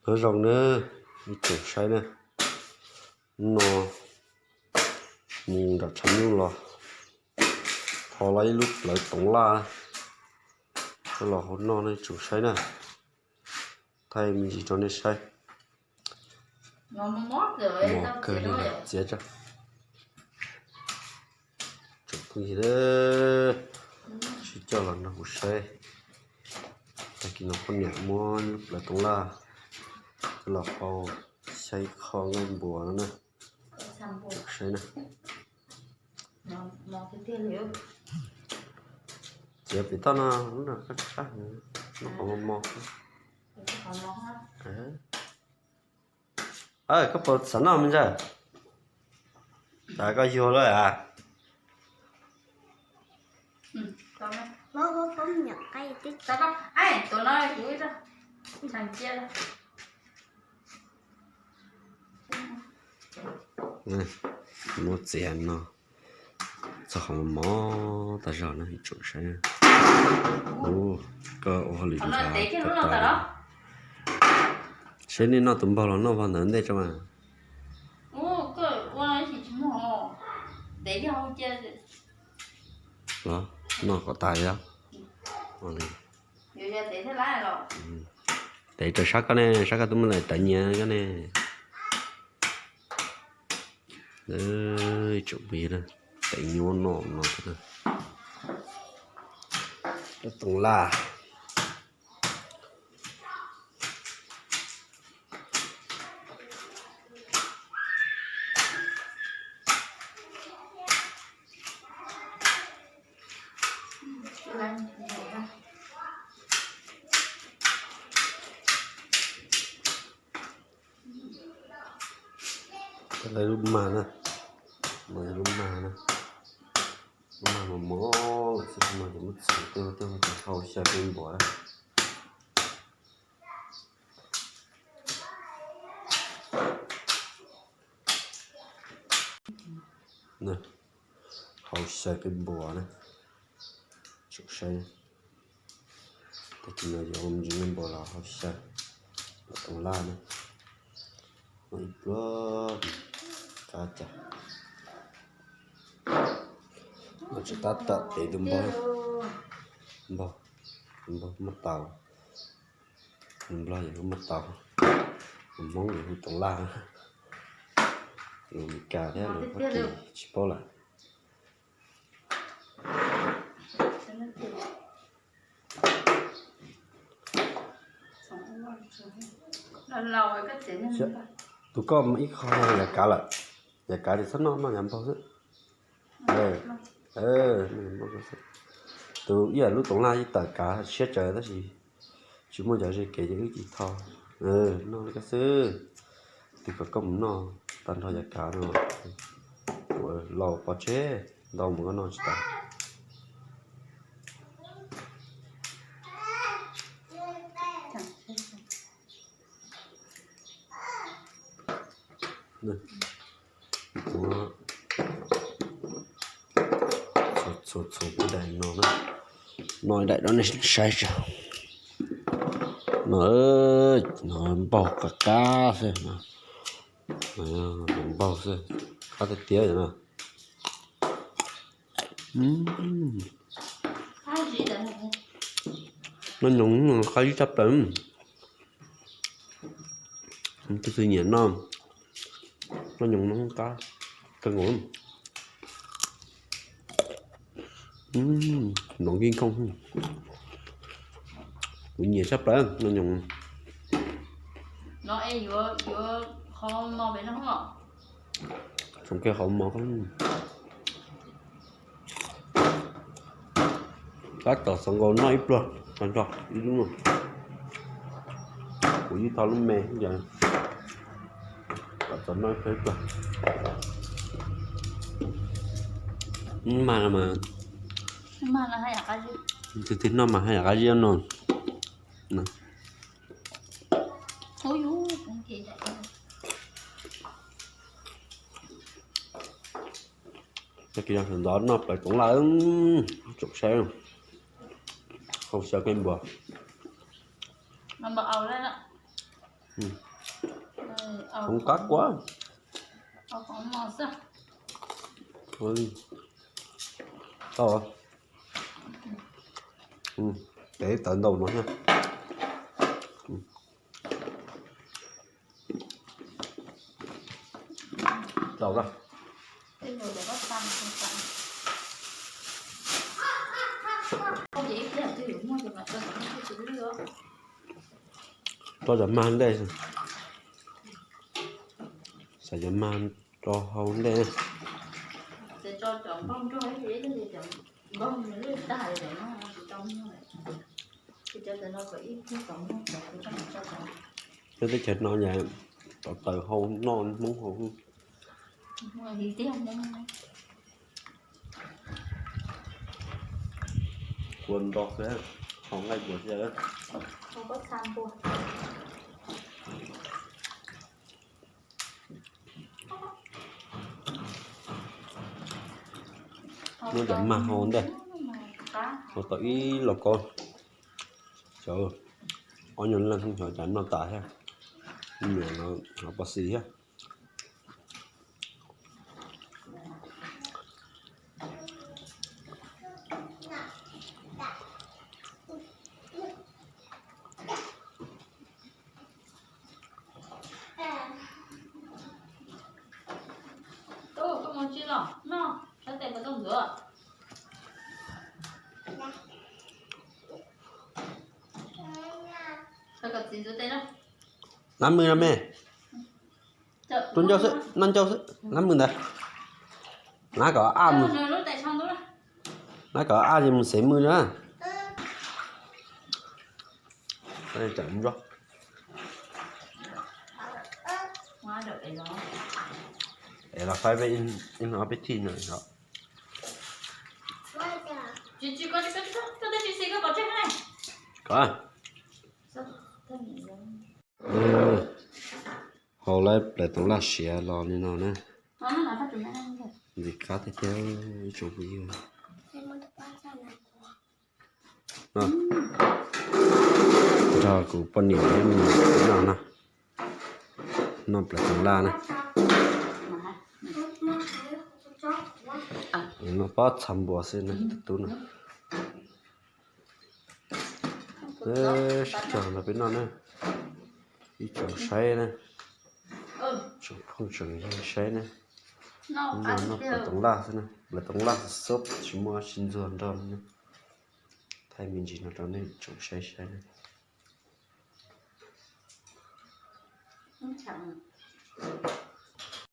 ở rồng nữa đi chụp sai nữa nó nhìn đặt chấm luôn rồi thò lấy lúc lấy tổng la cái lò hỗn nó này chụp sai nè thay mình chỉ cho nó sai nó mót rồi mỏ cơ lên là dễ cho chụp cái gì đó chỉ cho là nó hụt sai tại khi nó con nhẹ mua lúc lấy tổng la cái lò kho xây kho ngay bùa nó nè chụp sai nè nó cái tiền liệu dễ bị tao nó là cái khác nó còn mò cái bột sẵn nào mình ra đã có vô rồi à bố không nhận cây tích sao không ai tụi nó chửi đó thằng chia đó nè một tiền nó sao không mò ta rõ nó chủ sẽ ô có ô lì nó để cái nó đó sẽ nên nó tụm bao nó vào đến đây cho mà ô cái qua thì chúng họ để cái không chia đó nó có tài đó giờ để thế lá rồi để cho sắc cái tụi mình lại tại nhà cái này đấy chuẩn bị rồi tại nhon nó cái này cái tùng la cái này lúc mà nè lúc mà mỏ sẽ mà mất sự tôi hầu sẽ bên bỏ nè hầu sẽ bên bỏ nè chụp sai tại khi nào giờ hôm chỉ bên bỏ là hầu sẽ tổng la nè mấy bữa cá chả nó chỉ tát để đâm bao mất tàu đâm bao vậy mất tàu món gì cũng tổng la rồi cà thế rồi có thể chỉ bao lại lâu rồi cái chuyện tụi con ít kho là cá lại và cá thì sẵn nó mà nhắm bao hết từ giờ lúc tổng la với tờ cá xét trời đó gì chỉ muốn giờ gì kể cho cái gì thôi nó cái sư thì có công nó tan thôi giờ cá nó lò có chế đâu mà nó chỉ ta nè sụt cái đèn nó nói đại đó này sai chưa nó bao cả cá xem nó bao xem cá cái tía rồi nó nhúng nó khai chấp lắm cái sự nhện nó nhúng nó cá cái ngủ nó nghiêng không cũng nhiều sắp đó nó nhung nó ấy vừa khó mò bên nó không trong cái hậu mò không các tờ sông gò nói ít rồi còn rồi đúng rồi của như tao luôn mè giờ tao nói hết rồi mà là hay là cái gì thì nó mà hay là cái gì nó nè ôi dú con kia cái kia thằng đó nó phải cũng là chục xe không sợ cái bò nó bật ầu lên ạ Không cắt quá. Không mò sao? To à? Để tận đầu nữa nha. Đầu ra. Cái người để bắt xanh không xanh. Không chỉ cái là tiêu dụng thôi, mà tôi cũng không chịu nữa. Cho dầm man đây. Sẽ dầm man cho hông đây. Để cho chọn bông cho cái gì thì chọn bông nó lên tài để nó trong rồi. Thì cho nó có ít cái cộng nó cho nó cho chọn. Cái tới chết nó nhà từ hôn non muốn hôn. Mà thì tiếc không đấy. Quần đọt thế. Không ai buồn vậy. Không có xanh luôn. Nó dầm mà hôn đây. Nó tới lột con. Trời ơi. Ở nhận lên không phải nó tải ha. Nhưng mà nó bác sĩ ha. Không chưa nào, no, sao tại mà không rửa. Sao cần gì rửa tay đâu? 50 năm mẹ. Tuần cho sự, năm cho sự, 50 đây. Nó có ăn. Nó có ăn thì mình sẽ mưa nữa. Đây chậm rồi. Hóa được cái đó. Để là phải về in nó biết tin rồi đó. Chị có đây chị xí có check này. Có. Hồi lại lại tổng là xẻ lò như nào nè. Nó là phát triển năng rồi. Vì cá thì theo chủ yếu. Rồi của con nhiều em nào nè. Nó lại tổng là nè. Nó bắt chăm bò xin nè, tú nè. Đấy, chẳng là bên nào nè. Đi chẳng say nè. Chẳng không chẳng say nè. Nó phải tổng la thế này, là tổng la sốt chỉ mua xin ruộng rồi nè. Thay mình chỉ nó cho nên chẳng say này. Chẳng